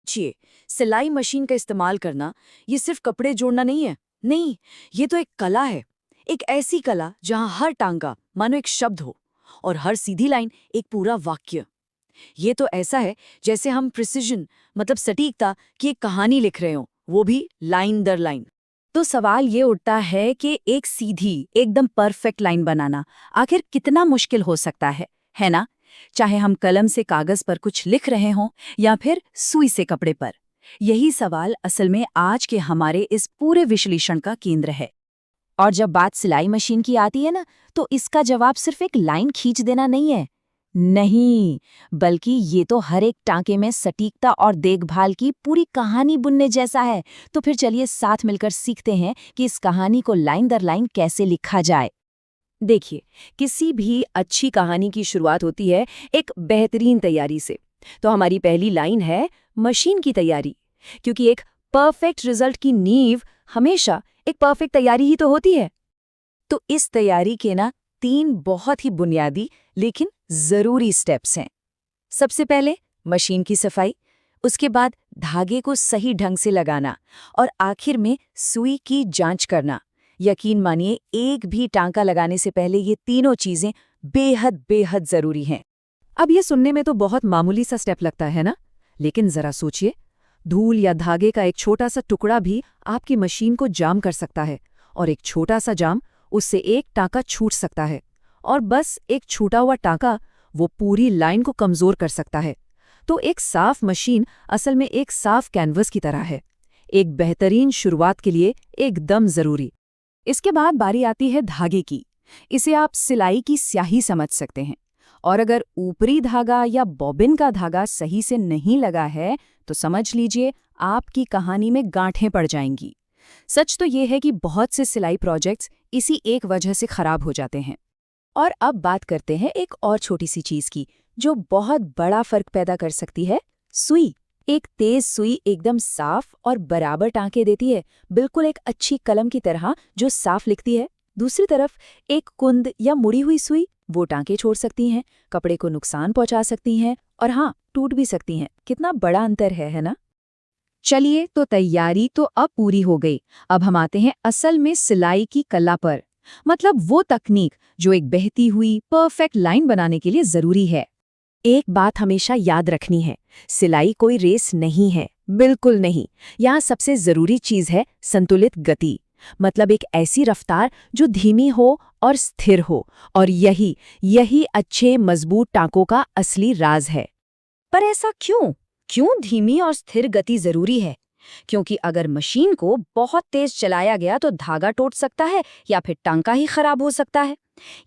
जी, सिलाई मशीन का इस्तेमाल करना ये सिर्फ कपड़े जोड़ना नहीं है। नहीं, ये तो एक कला है। एक ऐसी कला जहां हर टांगा मानो एक शब्द हो और हर सीधी लाइन एक पूरा वाक्य। ये तो ऐसा है जैसे हम प्रिसिजन मतलब सटीकता की एक कहानी लिख रहे हो, वो भी लाइन दर लाइन। तो सवाल ये उठता है कि एक सीधी एकदम परफेक्ट लाइन बनाना आखिर कितना मुश्किल हो सकता है ना? चाहे हम कलम से कागज पर कुछ लिख रहे हों या फिर सुई से कपड़े पर। यही सवाल असल में आज के हमारे इस पूरे विश्लेषण का केंद्र है। और जब बात सिलाई मशीन की आती है ना, तो इसका जवाब सिर्फ एक लाइन खींच देना नहीं है। नहीं, बल्कि ये तो हर एक टांके में सटीकता और देखभाल की पूरी कहानी बुनने जैसा है। तो फिर चलिए साथ मिलकर सीखते हैं कि इस कहानी को लाइन दर लाइन कैसे लिखा जाए। देखिए, किसी भी अच्छी कहानी की शुरुआत होती है एक बेहतरीन तैयारी से। तो हमारी पहली लाइन है मशीन की तैयारी, क्योंकि एक परफेक्ट रिजल्ट की नींव हमेशा एक परफेक्ट तैयारी ही तो होती है। तो इस तैयारी के ना 3 बहुत ही बुनियादी लेकिन जरूरी स्टेप्स हैं। सबसे पहले मशीन की सफाई, उसके बाद धागे को सही ढंग से लगाना और आखिर में सुई की जांच करना। यकीन मानिए, एक भी टांका लगाने से पहले ये तीनों चीजें बेहद बेहद जरूरी हैं। अब ये सुनने में तो बहुत मामूली सा स्टेप लगता है ना, लेकिन जरा सोचिए, धूल या धागे का एक छोटा सा टुकड़ा भी आपकी मशीन को जाम कर सकता है, और एक छोटा सा जाम उससे एक टांका छूट सकता है, और बस एक छूटा हुआ टांका वो पूरी लाइन को कमजोर कर सकता है। तो एक साफ मशीन असल में एक साफ कैनवस की तरह है, एक बेहतरीन शुरुआत के लिए एकदम जरूरी। इसके बाद बारी आती है धागे की। इसे आप सिलाई की स्याही समझ सकते हैं, और अगर ऊपरी धागा या बॉबिन का धागा सही से नहीं लगा है तो समझ लीजिए आपकी कहानी में गांठें पड़ जाएंगी। सच तो ये है कि बहुत से सिलाई प्रोजेक्ट्स इसी एक वजह से खराब हो जाते हैं। और अब बात करते हैं एक और छोटी सी चीज की, जो बहुत बड़ा फर्क पैदा कर सकती है, सुई। एक तेज सुई एकदम साफ और बराबर टांके देती है, बिल्कुल एक अच्छी कलम की तरह जो साफ लिखती है। दूसरी तरफ एक कुंद या मुड़ी हुई सुई वो टांके छोड़ सकती हैं, कपड़े को नुकसान पहुंचा सकती हैं, और हाँ, टूट भी सकती हैं। कितना बड़ा अंतर है ना? चलिए, तो तैयारी तो अब पूरी हो गई। अब हम आते हैं असल में सिलाई की कला पर, मतलब वो तकनीक जो एक बहती हुई परफेक्ट लाइन बनाने के लिए जरूरी है। एक बात हमेशा याद रखनी है, सिलाई कोई रेस नहीं है, बिल्कुल नहीं। यहाँ सबसे जरूरी चीज है संतुलित गति, मतलब एक ऐसी रफ्तार जो धीमी हो और स्थिर हो, और यही यही अच्छे मजबूत टांकों का असली राज है। पर ऐसा क्यों? क्यों धीमी और स्थिर गति जरूरी है? क्योंकि अगर मशीन को बहुत तेज चलाया गया तो धागा टूट सकता है या फिर टांका ही खराब हो सकता है।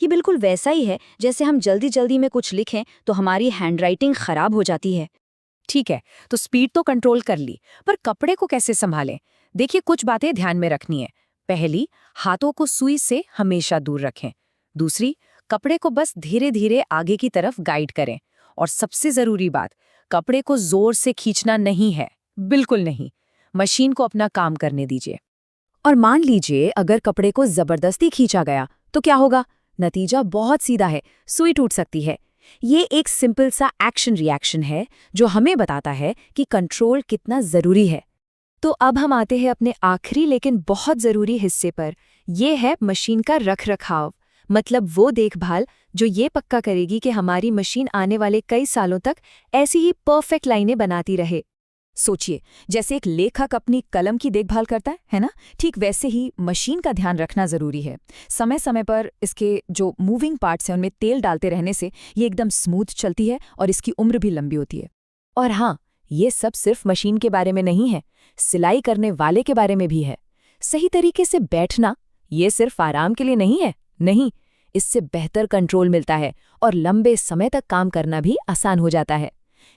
ये बिल्कुल वैसा ही है जैसे हम जल्दी जल्दी में कुछ लिखें तो हमारी हैंडराइटिंग खराब हो जाती है। ठीक है, तो स्पीड तो कंट्रोल कर ली, पर कपड़े को कैसे संभालें? देखिए, कुछ बातें ध्यान में रखनी है। पहली, हाथों को सुई से हमेशा दूर रखें। दूसरी, कपड़े को बस धीरे धीरे आगे की तरफ गाइड करें। और सबसे जरूरी बात, कपड़े को जोर से खींचना नहीं है, बिल्कुल नहीं। मशीन को अपना काम करने दीजिए। और मान लीजिए अगर कपड़े को जबरदस्ती खींचा गया तो क्या होगा? नतीजा बहुत सीधा है, सुई टूट सकती है। ये एक सिंपल सा एक्शन रिएक्शन है जो हमें बताता है कि कंट्रोल कितना जरूरी है। तो अब हम आते हैं अपने आखिरी लेकिन बहुत जरूरी हिस्से पर। ये है मशीन का रख रखाव, मतलब वो देखभाल जो ये पक्का करेगी कि हमारी मशीन आने वाले कई सालों तक ऐसी ही परफेक्ट लाइनें बनाती रहे। सोचिए, जैसे एक लेखक अपनी कलम की देखभाल करता है ना? ठीक वैसे ही मशीन का ध्यान रखना जरूरी है। समय समय पर इसके जो मूविंग पार्ट्स हैं उनमें तेल डालते रहने से ये एकदम स्मूथ चलती है और इसकी उम्र भी लंबी होती है। और हाँ, ये सब सिर्फ मशीन के बारे में नहीं है, सिलाई करने वाले के बारे में भी है। सही तरीके से बैठना ये सिर्फ आराम के लिए नहीं है, नहीं, इससे बेहतर कंट्रोल मिलता है और लंबे समय तक काम करना भी आसान हो जाता है।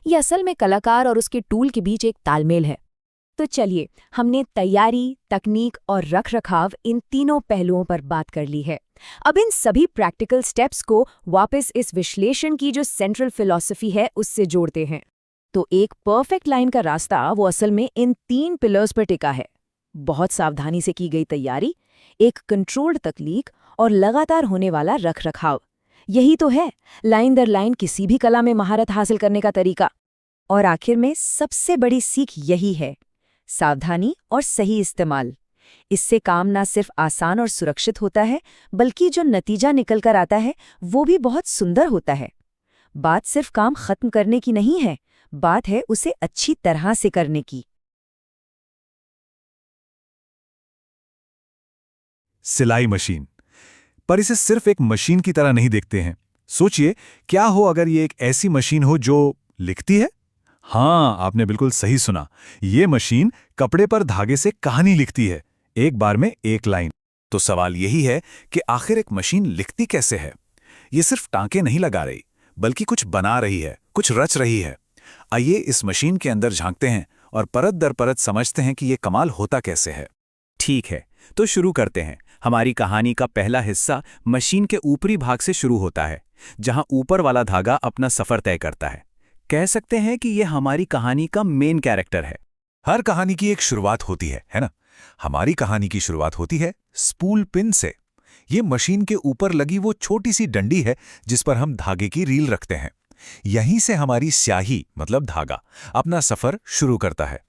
ये असल में कलाकार और उसके टूल के बीच एक तालमेल है। तो चलिए, हमने तैयारी, तकनीक और रखरखाव इन तीनों पहलुओं पर बात कर ली है। अब इन सभी प्रैक्टिकल स्टेप्स को वापस इस विश्लेषण की जो सेंट्रल फिलॉसफी है उससे जोड़ते हैं। तो एक परफेक्ट लाइन का रास्ता वो असल में इन 3 पिलर्स पर टिका है। बहुत सावधानी से की गई तैयारी, एक कंट्रोल्ड तकनीक और लगातार होने वाला रखरखाव। यही तो है लाइन दर लाइन किसी भी कला में महारत हासिल करने का तरीका। और आखिर में सबसे बड़ी सीख यही है, सावधानी और सही इस्तेमाल। इससे काम ना सिर्फ आसान और सुरक्षित होता है, बल्कि जो नतीजा निकल कर आता है वो भी बहुत सुंदर होता है। बात सिर्फ काम खत्म करने की नहीं है, बात है उसे अच्छी तरह से करने की। सिलाई मशीन। पर इसे सिर्फ एक मशीन की तरह नहीं देखते हैं। सोचिए, क्या हो अगर ये एक ऐसी मशीन हो जो लिखती है? हाँ, आपने बिल्कुल सही सुना। ये मशीन कपड़े पर धागे से कहानी लिखती है, एक बार में एक लाइन। तो सवाल यही है कि आखिर एक मशीन लिखती कैसे है? ये सिर्फ टांके नहीं लगा रही, बल्कि कुछ बना रही है, कुछ रच रही है। आइए इस मशीन के अंदर झांकते हैं और परत दर परत समझते हैं कि ये कमाल होता कैसे है। ठीक है, तो शुरू करते हैं। हमारी कहानी का पहला हिस्सा मशीन के ऊपरी भाग से शुरू होता है, जहां ऊपर वाला धागा अपना सफर तय करता है। कह सकते हैं कि यह हमारी कहानी का मेन कैरेक्टर है। हर कहानी की एक शुरुआत होती है ना? हमारी कहानी की शुरुआत होती है स्पूल पिन से। ये मशीन के ऊपर लगी वो छोटी सी डंडी है जिस पर हम धागे की रील रखते हैं। यहीं से हमारी स्याही मतलब धागा अपना सफर शुरू करता है।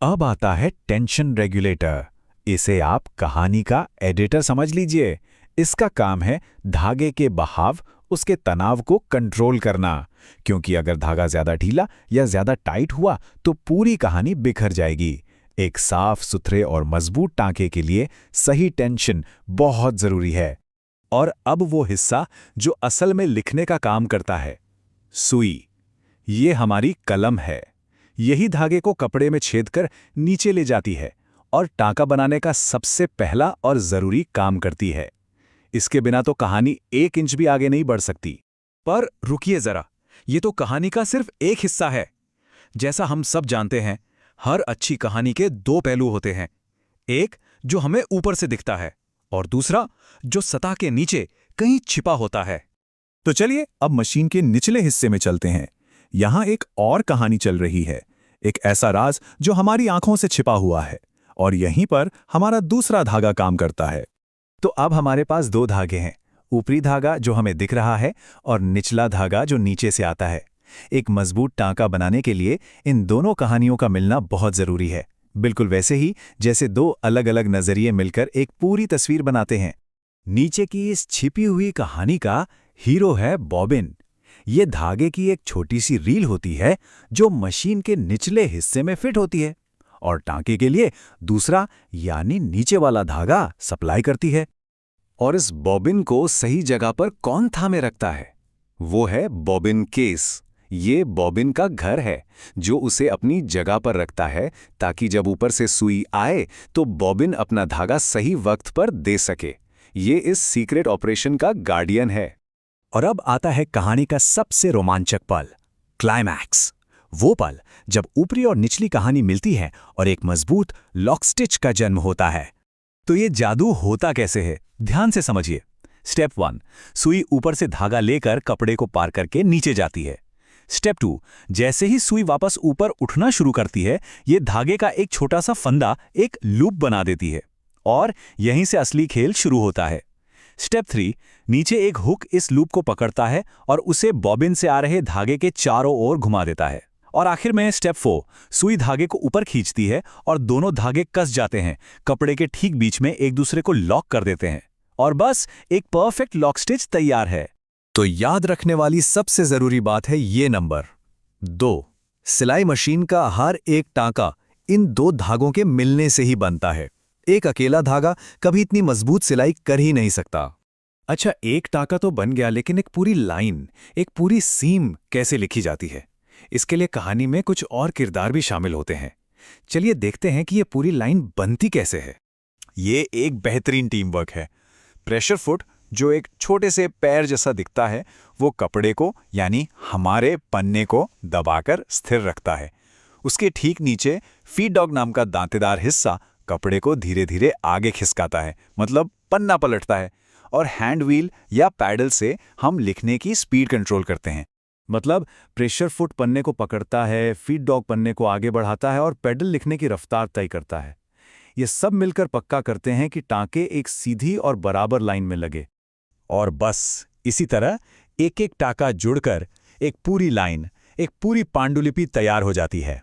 अब आता है टेंशन रेगुलेटर। इसे आप कहानी का एडिटर समझ लीजिए। इसका काम है धागे के बहाव, उसके तनाव को कंट्रोल करना, क्योंकि अगर धागा ज्यादा ढीला या ज्यादा टाइट हुआ तो पूरी कहानी बिखर जाएगी। एक साफ सुथरे और मजबूत टांके के लिए सही टेंशन बहुत जरूरी है। और अब वो हिस्सा जो असल में लिखने का काम करता है, सुई। ये हमारी कलम है। यही धागे को कपड़े में छेद कर नीचे ले जाती है और टांका बनाने का सबसे पहला और जरूरी काम करती है। इसके बिना तो कहानी 1 इंच भी आगे नहीं बढ़ सकती। पर रुकिए जरा, ये तो कहानी का सिर्फ एक हिस्सा है। जैसा हम सब जानते हैं, हर अच्छी कहानी के 2 पहलू होते हैं। एक जो हमें ऊपर से दिखता है और दूसरा जो सतह के नीचे कहीं छिपा होता है। तो चलिए अब मशीन के निचले हिस्से में चलते हैं। यहां एक और कहानी चल रही है, एक ऐसा राज जो हमारी आंखों से छिपा हुआ है, और यहीं पर हमारा दूसरा धागा काम करता है। तो अब हमारे पास 2 धागे हैं, ऊपरी धागा जो हमें दिख रहा है और निचला धागा जो नीचे से आता है। एक मजबूत टांका बनाने के लिए इन दोनों कहानियों का मिलना बहुत जरूरी है, बिल्कुल वैसे ही जैसे 2 अलग अलग नजरिए मिलकर एक पूरी तस्वीर बनाते हैं। नीचे की इस छिपी हुई कहानी का हीरो है बॉबिन। ये धागे की एक छोटी सी रील होती है जो मशीन के निचले हिस्से में फिट होती है, और टांके के लिए दूसरा यानी नीचे वाला धागा सप्लाई करती है। और इस बॉबिन को सही जगह पर कौन थामे रखता है? वो है बॉबिन केस। ये बॉबिन का घर है जो उसे अपनी जगह पर रखता है, ताकि जब ऊपर से सुई आए तो बॉबिन अपना धागा सही वक्त पर दे सके। ये इस सीक्रेट ऑपरेशन का गार्डियन है। और अब आता है कहानी का सबसे रोमांचक पल, क्लाइमैक्स। वो पल जब ऊपरी और निचली कहानी मिलती है और एक मजबूत लॉक स्टिच का जन्म होता है। तो ये जादू होता कैसे है, ध्यान से समझिए। स्टेप 1, सुई ऊपर से धागा लेकर कपड़े को पार करके नीचे जाती है। स्टेप 2, जैसे ही सुई वापस ऊपर उठना शुरू करती है, ये धागे का एक छोटा सा फंदा एक लूप बना देती है, और यहीं से असली खेल शुरू होता है। स्टेप 3, नीचे एक हुक इस लूप को पकड़ता है और उसे बॉबिन से आ रहे धागे के चारों ओर घुमा देता है। और आखिर में स्टेप 4, सुई धागे को ऊपर खींचती है और दोनों धागे कस जाते हैं, कपड़े के ठीक बीच में एक दूसरे को लॉक कर देते हैं, और बस एक परफेक्ट लॉक स्टिच तैयार है। तो याद रखने वाली सबसे जरूरी बात है ये नंबर 2। सिलाई मशीन का हर एक टांका इन 2 धागों के मिलने से ही बनता है। एक अकेला धागा कभी इतनी मजबूत सिलाई कर ही नहीं सकता। अच्छा, एक टांका तो बन गया, लेकिन एक पूरी लाइन, एक पूरी सीम कैसे लिखी जाती है? इसके लिए कहानी में कुछ और किरदार भी शामिल होते हैं। चलिए देखते हैं कि ये पूरी लाइन बनती कैसे है। ये एक बेहतरीन टीम वर्क है। प्रेशर फुट, जो एक छोटे से पैर जैसा दिखता है, वो कपड़े को यानी हमारे पन्ने को दबाकर स्थिर रखता है। उसके ठीक नीचे फीड डॉग नाम का दांतेदार हिस्सा कपड़े को धीरे धीरे आगे खिसकाता है, मतलब पन्ना पलटता है। और हैंड व्हील या पैडल से हम लिखने की स्पीड कंट्रोल करते हैं। मतलब प्रेशर फुट पन्ने को पकड़ता है, फीड डॉग पन्ने को आगे बढ़ाता है और पैडल लिखने की रफ्तार तय करता है। ये सब मिलकर पक्का करते हैं कि टांके एक सीधी और बराबर लाइन में लगे। और बस इसी तरह एक एक टांका जुड़कर एक पूरी लाइन, एक पूरी पांडुलिपि तैयार हो जाती है।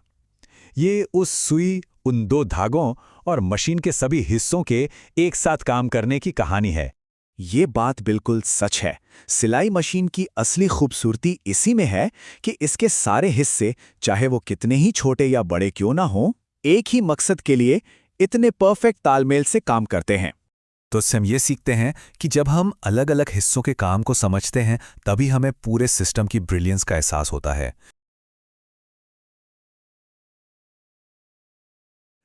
ये उस सुई, उन दो धागों और मशीन के सभी हिस्सों के एक साथ काम करने की कहानी है। ये बात बिल्कुल सच है। सिलाई मशीन की असली खूबसूरती इसी में है कि इसके सारे हिस्से, चाहे वो कितने ही छोटे या बड़े क्यों ना हों, एक ही मकसद के लिए इतने परफेक्ट तालमेल से काम करते हैं। तो इससे हम ये सीखते हैं कि जब हम अलग अलग हिस्सों के काम को समझते हैं, तभी हमें पूरे सिस्टम की ब्रिलियंस का एहसास होता है।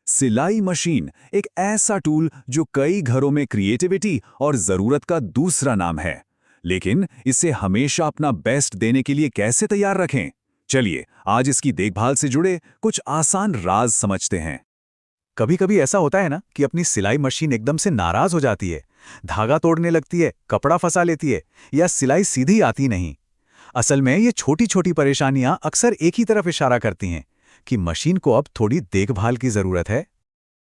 सिलाई मशीन एक ऐसा टूल जो कई घरों में क्रिएटिविटी और जरूरत का दूसरा नाम है, लेकिन इसे हमेशा अपना बेस्ट देने के लिए कैसे तैयार रखें? चलिए आज इसकी देखभाल से जुड़े कुछ आसान राज समझते हैं। कभी कभी ऐसा होता है ना कि अपनी सिलाई मशीन एकदम से नाराज हो जाती है, धागा तोड़ने लगती है, कपड़ा फंसा लेती है, या सिलाई सीधी आती नहीं। असल में ये छोटी छोटी परेशानियां अक्सर एक ही तरफ इशारा करती हैं कि मशीन को अब थोड़ी देखभाल की जरूरत है।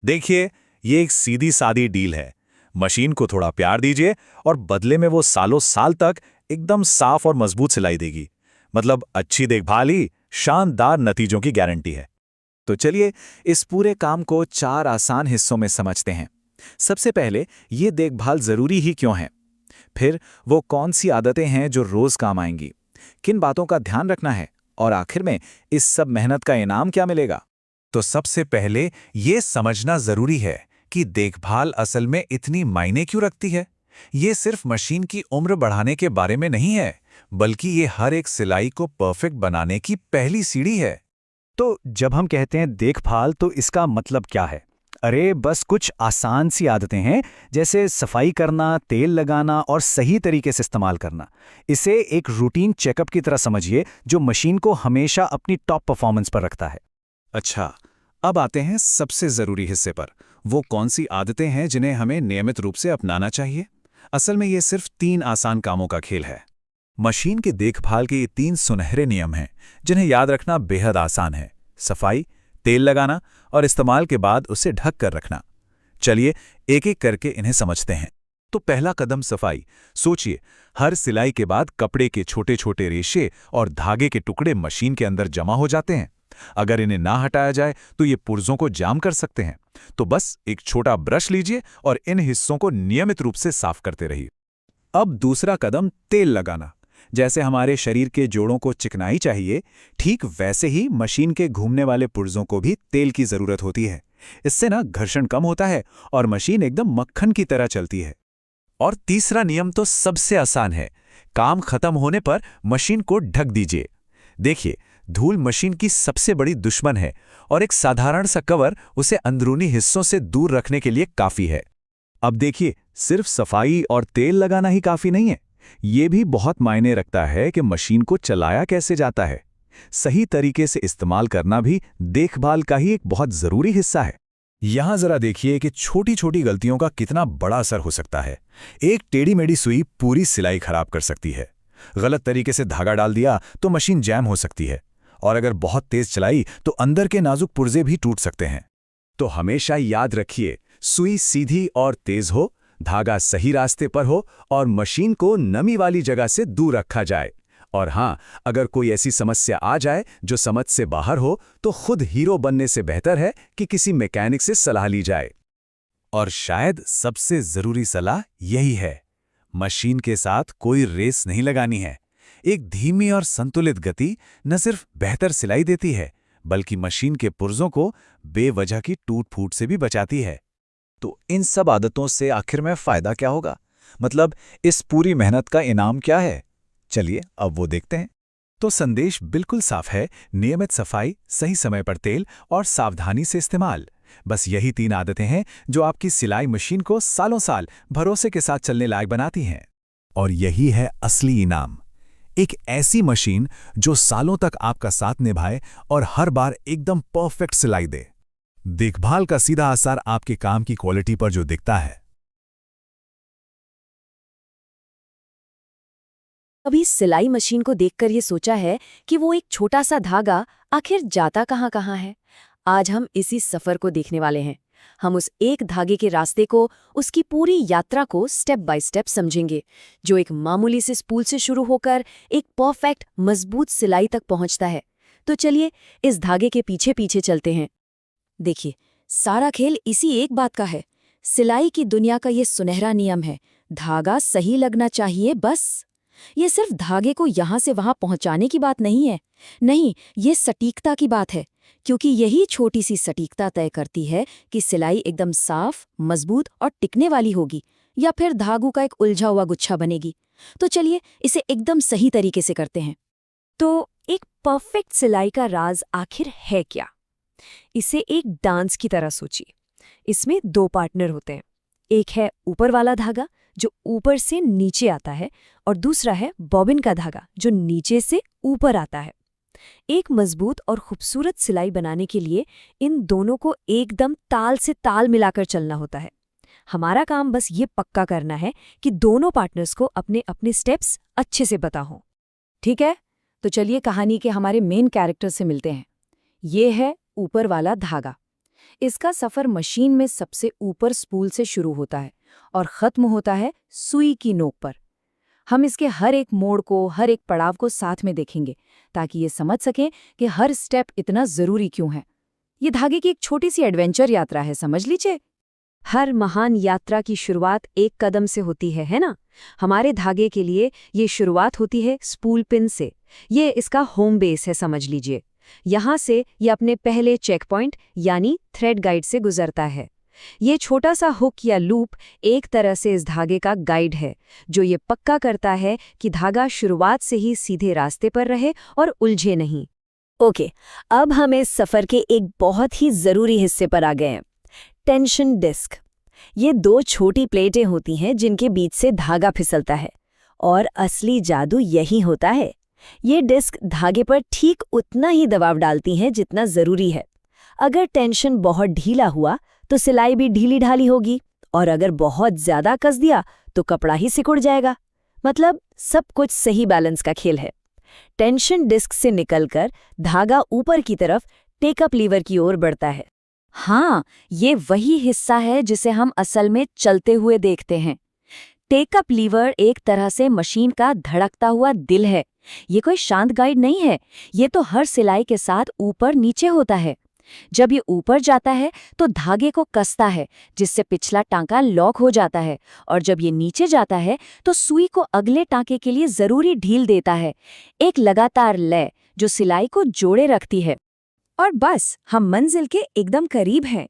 देखिए, ये एक सीधी सादी डील है। मशीन को थोड़ा प्यार दीजिए और बदले में वो सालों साल तक एकदम साफ और मजबूत सिलाई देगी। मतलब अच्छी देखभाल ही शानदार नतीजों की गारंटी है। तो चलिए इस पूरे काम को 4 आसान हिस्सों में समझते हैं। सबसे पहले, ये देखभाल जरूरी ही क्यों है? फिर वो कौन सी आदतें हैं जो रोज काम आएंगी? किन बातों का ध्यान रखना है? और आखिर में इस सब मेहनत का इनाम क्या मिलेगा? तो सबसे पहले ये समझना जरूरी है कि देखभाल असल में इतनी मायने क्यों रखती है। ये सिर्फ मशीन की उम्र बढ़ाने के बारे में नहीं है, बल्कि ये हर एक सिलाई को परफेक्ट बनाने की पहली सीढ़ी है। तो जब हम कहते हैं देखभाल, तो इसका मतलब क्या है? अरे बस कुछ आसान सी आदतें हैं, जैसे सफाई करना, तेल लगाना और सही तरीके से इस्तेमाल करना। इसे एक रूटीन चेकअप की तरह समझिए जो मशीन को हमेशा अपनी टॉप परफॉर्मेंस पर रखता है। अच्छा, अब आते हैं सबसे जरूरी हिस्से पर। वो कौन सी आदतें हैं जिन्हें हमें नियमित रूप से अपनाना चाहिए? असल में ये सिर्फ 3 आसान कामों का खेल है। मशीन की देखभाल के ये 3 सुनहरे नियम हैं जिन्हें याद रखना बेहद आसान है। सफाई, तेल लगाना और इस्तेमाल के बाद उसे ढक कर रखना। चलिए एक एक करके इन्हें समझते हैं। तो पहला कदम सफाई। सोचिए, हर सिलाई के बाद कपड़े के छोटे छोटे रेशे और धागे के टुकड़े मशीन के अंदर जमा हो जाते हैं। अगर इन्हें ना हटाया जाए तो ये पुर्जों को जाम कर सकते हैं। तो बस एक छोटा ब्रश लीजिए और इन हिस्सों को नियमित रूप से साफ करते रहिए। अब दूसरा कदम, तेल लगाना। जैसे हमारे शरीर के जोड़ों को चिकनाई चाहिए, ठीक वैसे ही मशीन के घूमने वाले पुर्जों को भी तेल की जरूरत होती है। इससे ना घर्षण कम होता है और मशीन एकदम मक्खन की तरह चलती है। और तीसरा नियम तो सबसे आसान है। काम खत्म होने पर मशीन को ढक दीजिए। देखिए, धूल मशीन की सबसे बड़ी दुश्मन है और एक साधारण सा कवर उसे अंदरूनी हिस्सों से दूर रखने के लिए काफी है। अब देखिए, सिर्फ सफाई और तेल लगाना ही काफी नहीं है। ये भी बहुत मायने रखता है कि मशीन को चलाया कैसे जाता है। सही तरीके से इस्तेमाल करना भी देखभाल का ही एक बहुत जरूरी हिस्सा है। यहां जरा देखिए कि छोटी छोटी गलतियों का कितना बड़ा असर हो सकता है। एक टेढ़ी मेढ़ी सुई पूरी सिलाई खराब कर सकती है। गलत तरीके से धागा डाल दिया तो मशीन जैम हो सकती है, और अगर बहुत तेज चलाई तो अंदर के नाजुक पुर्जे भी टूट सकते हैं। तो हमेशा याद रखिए, सुई सीधी और तेज हो, धागा सही रास्ते पर हो और मशीन को नमी वाली जगह से दूर रखा जाए। और हाँ, अगर कोई ऐसी समस्या आ जाए जो समझ से बाहर हो, तो खुद हीरो बनने से बेहतर है कि किसी मैकेनिक से सलाह ली जाए। और शायद सबसे जरूरी सलाह यही है, मशीन के साथ कोई रेस नहीं लगानी है। एक धीमी और संतुलित गति न सिर्फ बेहतर सिलाई देती है, बल्कि मशीन के पुर्जों को बेवजह की टूट-फूट से भी बचाती है। तो इन सब आदतों से आखिर में फायदा क्या होगा? मतलब इस पूरी मेहनत का इनाम क्या है? चलिए अब वो देखते हैं। तो संदेश बिल्कुल साफ है, नियमित सफाई, सही समय पर तेल और सावधानी से इस्तेमाल। बस यही 3 आदतें हैं जो आपकी सिलाई मशीन को सालों साल भरोसे के साथ चलने लायक बनाती हैं। और यही है असली इनाम, एक ऐसी मशीन जो सालों तक आपका साथ निभाए और हर बार एकदम परफेक्ट सिलाई दे। देखभाल का सीधा असर आपके काम की क्वालिटी पर जो दिखता है। कभी सिलाई मशीन को देखकर ये सोचा है कि वो एक छोटा सा धागा आखिर जाता कहाँ है? आज हम इसी सफर को देखने वाले हैं। हम उस एक धागे के रास्ते को, उसकी पूरी यात्रा को स्टेप बाय स्टेप समझेंगे, जो एक मामूली से स्पूल से शुरू होकर एक परफेक्ट मजबूत सिलाई तक पहुंचता है। तो चलिए इस धागे के पीछे पीछे चलते हैं। देखिए, सारा खेल इसी एक बात का है। सिलाई की दुनिया का ये सुनहरा नियम है, धागा सही लगना चाहिए बस। ये सिर्फ धागे को यहाँ से वहाँ पहुँचाने की बात नहीं है, नहीं, ये सटीकता की बात है, क्योंकि यही छोटी सी सटीकता तय करती है कि सिलाई एकदम साफ, मजबूत और टिकने वाली होगी या फिर धागों का एक उलझा हुआ गुच्छा बनेगी। तो चलिए इसे एकदम सही तरीके से करते हैं। तो एक परफेक्ट सिलाई का राज आखिर है क्या? इसे एक डांस की तरह सोचिए। इसमें 2 पार्टनर होते हैं। एक है ऊपर वाला धागा जो ऊपर से नीचे आता है, और दूसरा है बॉबिन का धागा जो नीचे से ऊपर आता है। एक मजबूत और खूबसूरत सिलाई बनाने के लिए इन दोनों को एकदम ताल से ताल मिलाकर चलना होता है। हमारा काम बस ये पक्का करना है कि दोनों पार्टनर्स को अपने अपने स्टेप्स अच्छे से पता हों। ठीक है, तो चलिए कहानी के हमारे मेन कैरेक्टर से मिलते हैं। ये है ऊपर वाला धागा। इसका सफ़र मशीन में सबसे ऊपर स्पूल से शुरू होता है और ख़त्म होता है सुई की नोक पर। हम इसके हर एक मोड़ को, हर एक पड़ाव को साथ में देखेंगे ताकि ये समझ सकें कि हर स्टेप इतना ज़रूरी क्यों है। ये धागे की एक छोटी सी एडवेंचर यात्रा है, समझ लीजिए। हर महान यात्रा की शुरुआत एक कदम से होती है ना? हमारे धागे के लिए ये शुरुआत होती है स्पूल पिन से। ये इसका होम बेस है, समझ लीजिए। यहाँ से ये अपने पहले चेक पॉइंट यानी थ्रेड गाइड से गुजरता है। ये छोटा सा हुक या लूप एक तरह से इस धागे का गाइड है, जो ये पक्का करता है कि धागा शुरुआत से ही सीधे रास्ते पर रहे और उलझे नहीं। ओके, अब हम इस सफ़र के एक बहुत ही ज़रूरी हिस्से पर आ गए हैं, टेंशन डिस्क। ये 2 छोटी प्लेटें होती हैं जिनके बीच से धागा फिसलता है, और असली जादू यही होता है। ये डिस्क धागे पर ठीक उतना ही दबाव डालती हैं जितना ज़रूरी है। अगर टेंशन बहुत ढीला हुआ तो सिलाई भी ढीली ढाली होगी, और अगर बहुत ज़्यादा कस दिया तो कपड़ा ही सिकुड़ जाएगा। मतलब सब कुछ सही बैलेंस का खेल है। टेंशन डिस्क से निकलकर धागा ऊपर की तरफ टेकअप लीवर की ओर बढ़ता है। हाँ, ये वही हिस्सा है जिसे हम असल में चलते हुए देखते हैं। टेकअप लीवर एक तरह से मशीन का धड़कता हुआ दिल है। ये कोई शांत गाइड नहीं है, ये तो हर सिलाई के साथ ऊपर नीचे होता है। जब ये ऊपर जाता है तो धागे को कसता है, जिससे पिछला टांका लॉक हो जाता है, और जब ये नीचे जाता है तो सुई को अगले टांके के लिए जरूरी ढील देता है। एक लगातार लय जो सिलाई को जोड़े रखती है। और बस हम मंजिल के एकदम करीब हैं।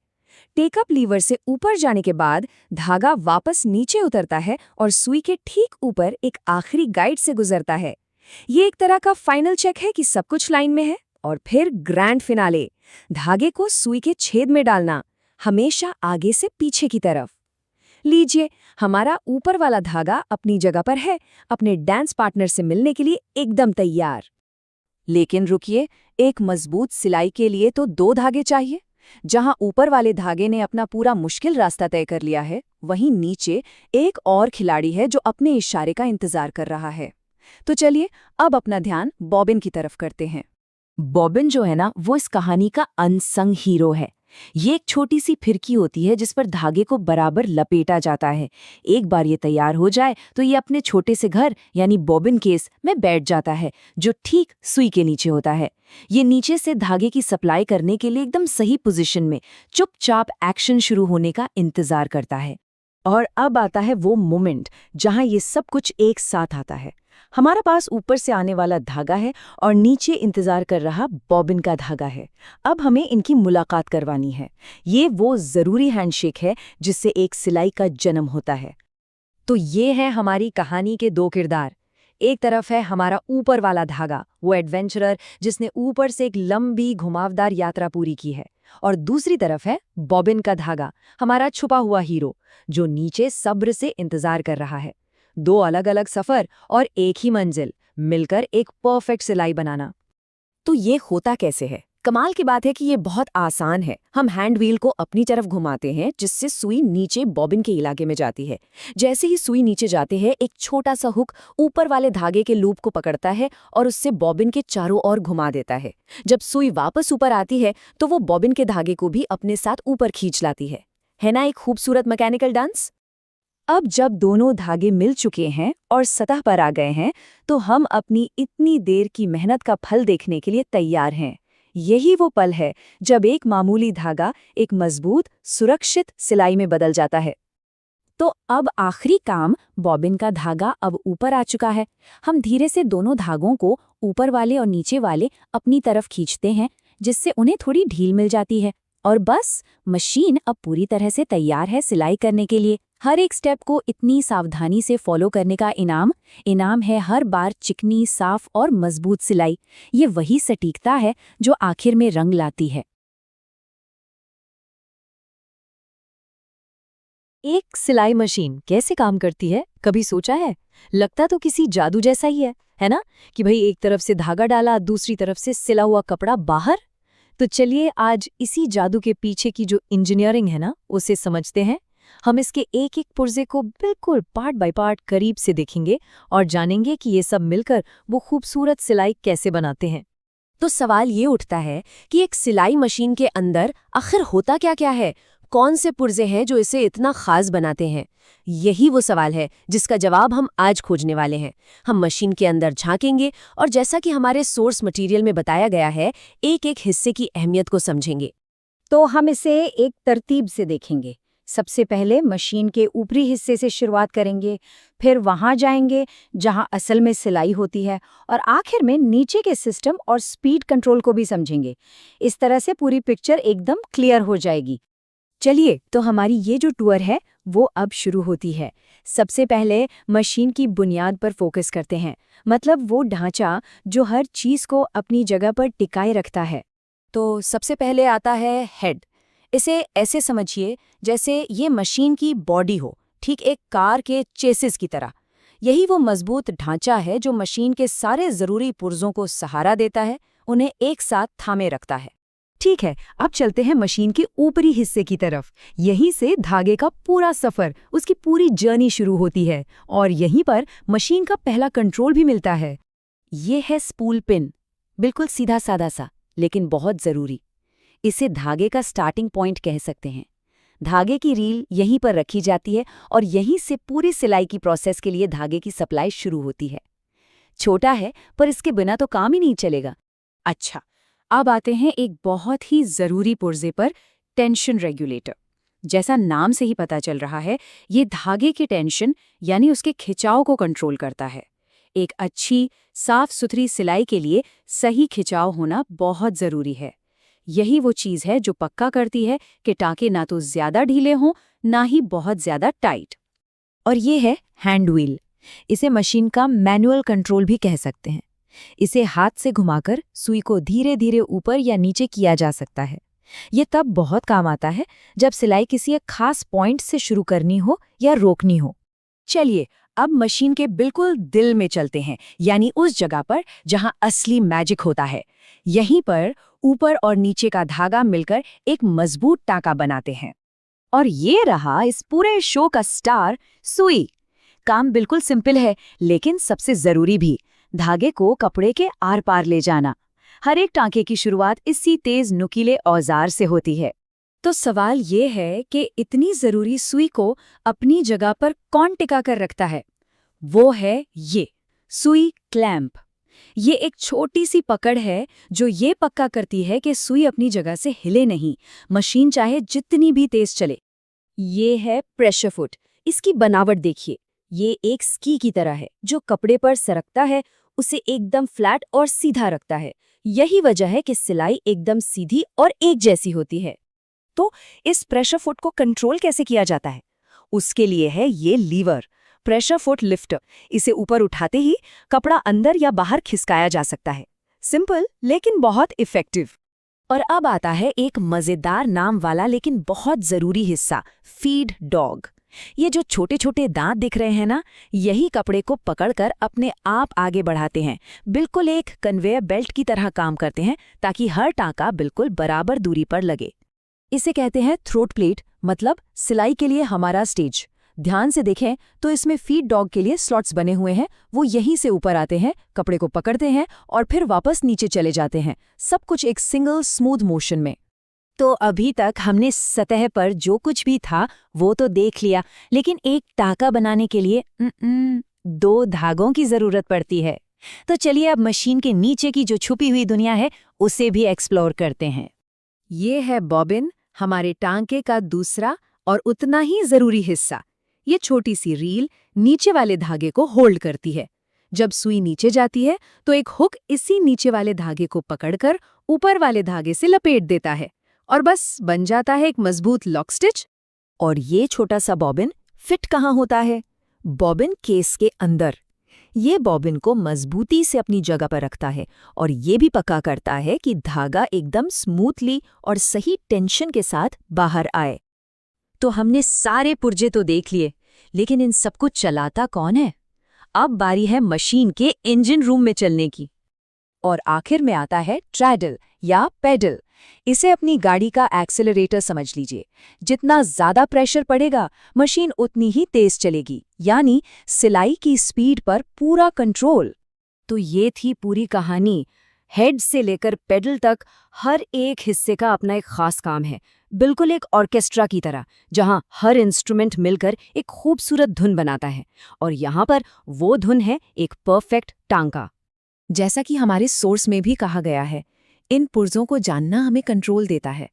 टेकअप लीवर से ऊपर जाने के बाद धागा वापस नीचे उतरता है और सुई के ठीक ऊपर एक आखिरी गाइड से गुजरता है। ये एक तरह का फाइनल चेक है कि सब कुछ लाइन में है। और फिर ग्रैंड फिनाले, धागे को सुई के छेद में डालना, हमेशा आगे से पीछे की तरफ। लीजिए, हमारा ऊपर वाला धागा अपनी जगह पर है, अपने डांस पार्टनर से मिलने के लिए एकदम तैयार। लेकिन रुकिए, एक मजबूत सिलाई के लिए तो 2 धागे चाहिए। जहां ऊपर वाले धागे ने अपना पूरा मुश्किल रास्ता तय कर लिया है, वहीं नीचे एक और खिलाड़ी है जो अपने इशारे का इंतजार कर रहा है। तो चलिए अब अपना ध्यान बॉबिन की तरफ करते हैं। बॉबिन जो है ना, वो इस कहानी का अनसंग हीरो है। ये एक छोटी सी फिरकी होती है जिस पर धागे को बराबर लपेटा जाता है। एक बार ये तैयार हो जाए तो ये अपने छोटे से घर यानी बॉबिन केस में बैठ जाता है, जो ठीक सुई के नीचे होता है। ये नीचे से धागे की सप्लाई करने के लिए एकदम सही पोजीशन में चुपचाप एक्शन शुरू होने का इंतजार करता है। और अब आता है वो मोमेंट जहां ये सब कुछ एक साथ आता है। हमारा पास ऊपर से आने वाला धागा है और नीचे इंतजार कर रहा बॉबिन का धागा है। अब हमें इनकी मुलाकात करवानी है। ये वो जरूरी हैंडशेक है जिससे एक सिलाई का जन्म होता है। तो ये है हमारी कहानी के 2 किरदार। एक तरफ है हमारा ऊपर वाला धागा, वो एडवेंचरर जिसने ऊपर से एक लंबी घुमावदार यात्रा पूरी की है, और दूसरी तरफ है बॉबिन का धागा, हमारा छुपा हुआ हीरो जो नीचे सब्र से इंतजार कर रहा है। 2 अलग अलग सफर और एक ही मंजिल, मिलकर एक परफेक्ट सिलाई बनाना। तो ये होता कैसे है? कमाल की बात है कि ये बहुत आसान है। हम हैंड व्हील को अपनी तरफ घुमाते हैं जिससे सुई नीचे बॉबिन के इलाके में जाती है। जैसे ही सुई नीचे जाते हैं, एक छोटा सा हुक ऊपर वाले धागे के लूप को पकड़ता है और उससे बॉबिन के चारों ओर घुमा देता है। जब सुई वापस ऊपर आती है तो वो बॉबिन के धागे को भी अपने साथ ऊपर खींच लाती है ना एक खूबसूरत मैकेनिकल डांस? अब जब दोनों धागे मिल चुके हैं और सतह पर आ गए हैं, तो हम अपनी इतनी देर की मेहनत का फल देखने के लिए तैयार हैं। यही वो पल है जब एक मामूली धागा एक मजबूत, सुरक्षित सिलाई में बदल जाता है। तो अब आखिरी काम, बॉबिन का धागा अब ऊपर आ चुका है। हम धीरे से दोनों धागों को, ऊपर वाले और नीचे वाले, अपनी तरफ खींचते हैं, जिससे उन्हें थोड़ी ढील मिल जाती है। और बस, मशीन अब पूरी तरह से तैयार है सिलाई करने के लिए। हर एक स्टेप को इतनी सावधानी से फॉलो करने का इनाम है हर बार चिकनी, साफ और मजबूत सिलाई। ये वही सटीकता है जो आखिर में रंग लाती है। एक सिलाई मशीन कैसे काम करती है, कभी सोचा है? लगता तो किसी जादू जैसा ही है ना? कि भाई एक तरफ से धागा डाला, दूसरी तरफ से सिला हुआ कपड़ा बाहर। तो चलिए आज इसी जादू के पीछे की जो इंजीनियरिंग है ना, उसे समझते हैं। हम इसके एक एक पुर्जे को बिल्कुल पार्ट बाय पार्ट करीब से देखेंगे और जानेंगे कि ये सब मिलकर वो खूबसूरत सिलाई कैसे बनाते हैं। तो सवाल ये उठता है कि एक सिलाई मशीन के अंदर आखिर होता क्या है? कौन से पुर्जे हैं जो इसे इतना खास बनाते हैं? यही वो सवाल है जिसका जवाब हम आज खोजने वाले हैं। हम मशीन के अंदर झांकेंगे और जैसा कि हमारे सोर्स मटेरियल में बताया गया है, एक एक हिस्से की अहमियत को समझेंगे। तो हम इसे एक तरतीब से देखेंगे। सबसे पहले मशीन के ऊपरी हिस्से से शुरुआत करेंगे, फिर वहां जाएंगे जहां असल में सिलाई होती है, और आखिर में नीचे के सिस्टम और स्पीड कंट्रोल को भी समझेंगे। इस तरह से पूरी पिक्चर एकदम क्लियर हो जाएगी। चलिए, तो हमारी ये जो टूर है वो अब शुरू होती है। सबसे पहले मशीन की बुनियाद पर फोकस करते हैं, मतलब वो ढांचा जो हर चीज को अपनी जगह पर टिकाए रखता है। तो सबसे पहले आता है हेड। इसे ऐसे समझिए जैसे ये मशीन की बॉडी हो, ठीक एक कार के चेसिस की तरह। यही वो मजबूत ढांचा है जो मशीन के सारे जरूरी पुर्जों को सहारा देता है, उन्हें एक साथ थामे रखता है। ठीक है, अब चलते हैं मशीन के ऊपरी हिस्से की तरफ। यहीं से धागे का पूरा सफर, उसकी पूरी जर्नी शुरू होती है, और यहीं पर मशीन का पहला कंट्रोल भी मिलता है। ये है स्पूल पिन, बिल्कुल सीधा साधा सा, लेकिन बहुत जरूरी। इसे धागे का स्टार्टिंग पॉइंट कह सकते हैं। धागे की रील यहीं पर रखी जाती है और यहीं से पूरी सिलाई की प्रोसेस के लिए धागे की सप्लाई शुरू होती है। छोटा है, पर इसके बिना तो काम ही नहीं चलेगा। अच्छा, अब आते हैं एक बहुत ही जरूरी पुर्जे पर, टेंशन रेगुलेटर। जैसा नाम से ही पता चल रहा है, ये धागे की टेंशन यानी उसके खिंचाव को कंट्रोल करता है। एक अच्छी, साफ सुथरी सिलाई के लिए सही खिंचाव होना बहुत जरूरी है। यही वो चीज़ है जो पक्का करती है कि टाँके ना तो ज्यादा ढीले हों, ना ही बहुत ज्यादा टाइट। और ये है हैंड व्हील। इसे मशीन का मैनुअल कंट्रोल भी कह सकते हैं। इसे हाथ से घुमाकर सुई को धीरे धीरे ऊपर या नीचे किया जा सकता है। ये तब बहुत काम आता है जब सिलाई किसी एक खास पॉइंट से शुरू करनी हो या रोकनी हो। चलिए, अब मशीन के बिल्कुल दिल में चलते हैं, यानी उस जगह पर जहां असली मैजिक होता है। यहीं पर ऊपर और नीचे का धागा मिलकर एक मजबूत टाँका बनाते हैं। और ये रहा इस पूरे शो का स्टार, सुई। काम बिल्कुल सिंपल है, लेकिन सबसे जरूरी भी, धागे को कपड़े के आर पार ले जाना। हर एक टाँके की शुरुआत इसी तेज नुकीले औजार से होती है। तो सवाल ये है कि इतनी जरूरी सुई को अपनी जगह पर कौन टिका कर रखता है? वो है ये सुई क्लैंप। ये एक छोटी सी पकड़ है जो ये पक्का करती है कि सुई अपनी जगह से हिले नहीं, मशीन चाहे जितनी भी तेज चले। ये है प्रेशर फुट। इसकी बनावट देखिए, ये एक स्की की तरह है जो कपड़े पर सरकता है, उसे एकदम फ्लैट और सीधा रखता है। यही वजह है कि सिलाई एकदम सीधी और एक जैसी होती है। तो इस प्रेशर फुट को कंट्रोल कैसे किया जाता है? उसके लिए है ये लीवर, प्रेशर फुट लिफ्टर। इसे ऊपर उठाते ही कपड़ा अंदर या बाहर खिसकाया जा सकता है। सिंपल लेकिन बहुत इफेक्टिव। और अब आता है एक मजेदार नाम वाला लेकिन बहुत जरूरी हिस्सा, फीड डॉग। ये जो छोटे छोटे दांत दिख रहे हैं ना, यही कपड़े को पकड़कर अपने आप आगे बढ़ाते हैं। बिल्कुल एक कन्वेयर बेल्ट की तरह काम करते हैं ताकि हर टाँका बिल्कुल बराबर दूरी पर लगे। इसे कहते हैं थ्रोट प्लेट, मतलब सिलाई के लिए हमारा स्टेज। ध्यान से देखें तो इसमें फीड डॉग के लिए स्लॉट्स बने हुए हैं। वो यहीं से ऊपर आते हैं, कपड़े को पकड़ते हैं और फिर वापस नीचे चले जाते हैं। सब कुछ एक सिंगल स्मूथ मोशन में। तो अभी तक हमने सतह पर जो कुछ भी था वो तो देख लिया, लेकिन एक टाका बनाने के लिए 2 धागों की जरूरत पड़ती है। तो चलिए अब मशीन के नीचे की जो छुपी हुई दुनिया है उसे भी एक्सप्लोर करते हैं। ये है बॉबिन, हमारे टांके का दूसरा और उतना ही जरूरी हिस्सा। ये छोटी सी रील नीचे वाले धागे को होल्ड करती है। जब सुई नीचे जाती है तो एक हुक इसी नीचे वाले धागे को पकड़कर ऊपर वाले धागे से लपेट देता है और बस बन जाता है एक मजबूत लॉक स्टिच। और ये छोटा सा बॉबिन फिट कहाँ होता है? बॉबिन केस के अंदर। ये बॉबिन को मजबूती से अपनी जगह पर रखता है और ये भी पक्का करता है कि धागा एकदम स्मूथली और सही टेंशन के साथ बाहर आए। तो हमने सारे पुर्जे तो देख लिए, लेकिन इन सबको चलाता कौन है? अब बारी है मशीन के इंजन रूम में चलने की। और आखिर में आता है ट्रैडल या पेडल। इसे अपनी गाड़ी का एक्सेलरेटर समझ लीजिए। जितना ज्यादा प्रेशर पड़ेगा मशीन उतनी ही तेज चलेगी, यानी सिलाई की स्पीड पर पूरा कंट्रोल। तो ये थी पूरी कहानी। हेड से लेकर पेडल तक हर एक हिस्से का अपना एक खास काम है, बिल्कुल एक ऑर्केस्ट्रा की तरह, जहां हर इंस्ट्रूमेंट मिलकर एक खूबसूरत धुन बनाता है। और यहाँ पर वो धुन है एक परफेक्ट टांका। जैसा कि हमारे सोर्स में भी कहा गया है, इन पुर्जों को जानना हमें कंट्रोल देता है।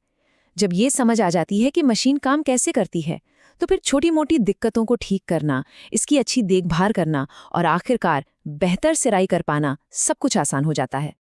जब ये समझ आ जाती है कि मशीन काम कैसे करती है, तो फिर छोटी मोटी दिक्कतों को ठीक करना, इसकी अच्छी देखभाल करना और आखिरकार बेहतर सिलाई कर पाना सब कुछ आसान हो जाता है।